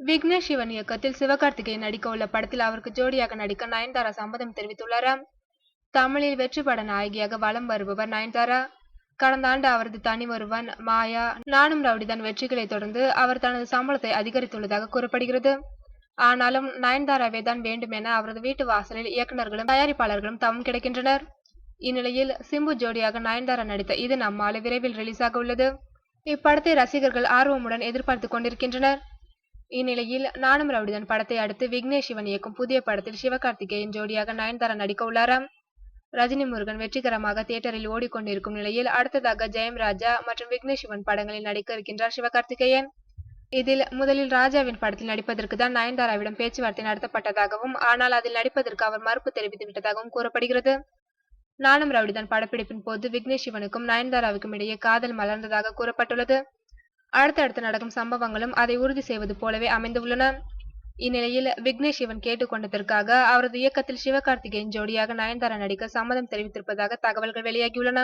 விக்னேஷ் சிவன் இயக்கத்தில் சிவகார்த்திகேயன் நடிக்க உள்ள படத்தில் அவருக்கு ஜோடியாக நடிக்க நயன்தாரா சம்மதம் தெரிவித்துள்ளாராம். தமிழில் வெற்றி பட நாயகியாக வலம் வருபவர் நயன்தாரா. கடந்த ஆண்டு அவரது தனி ஒருவன், மாயா, நானும் ரவுடிதான் வெற்றிகளை தொடர்ந்து அவர் தனது சம்பளத்தை அதிகரித்துள்ளதாக கூறப்படுகிறது. ஆனாலும் நயன்தாராவே தான் வேண்டும் என அவரது வீட்டு வாசலில் இயக்குநர்களும் தயாரிப்பாளர்களும் தவம் கிடக்கின்றனர். இந்நிலையில் சிம்பு ஜோடியாக நயன்தாரா நடித்த இது நம்மால் விரைவில் ரிலீஸ் ஆக உள்ளது. இப்படத்தை ரசிகர்கள் ஆர்வமுடன் எதிர்பார்த்து கொண்டிருக்கின்றனர். இந்நிலையில் நானும் ரவுடிதான் படத்தை அடுத்து விக்னேஷ் சிவன் இயக்கும் புதிய படத்தில் சிவகார்த்திகேயன் ஜோடியாக நயன்தாரா நடிக்க உள்ளாராம். ரஜினி முருகன் வெற்றிகரமாக தியேட்டரில் ஓடிக்கொண்டிருக்கும் நிலையில் அடுத்ததாக ஜெயம் ராஜா மற்றும் விக்னேஷ் சிவன் படங்களில் நடிக்க இருக்கின்றார் சிவகார்த்திகேயன். இதில் முதலில் ராஜாவின் படத்தில் நடிப்பதற்கு தான் நயன்தாராவிடம் பேச்சுவார்த்தை நடத்தப்பட்டதாகவும், ஆனால் அதில் நடிப்பதற்கு அவர் மறுப்பு தெரிவித்து விட்டதாகவும் கூறப்படுகிறது. நானும் ரவுடிதான் படப்பிடிப்பின் போது விக்னேஷ் சிவனுக்கும் நயன்தாராவுக்கும் இடையே காதல் மலர்ந்ததாக கூறப்பட்டுள்ளது. அடுத்தடுத்து நடக்கும் சம்பவங்களும் அதை உறுதி செய்வது போலவே அமைந்துள்ளன. இந்நிலையில் விக்னேஷ் சிவன் கேட்டுக்கொண்டதற்காக அவரது இயக்கத்தில் சிவகார்த்திகேயன் ஜோடியாக நயன்தாரா நடிக்க சம்மதம் தெரிவித்திருப்பதாக தகவல்கள் வெளியாகியுள்ளன.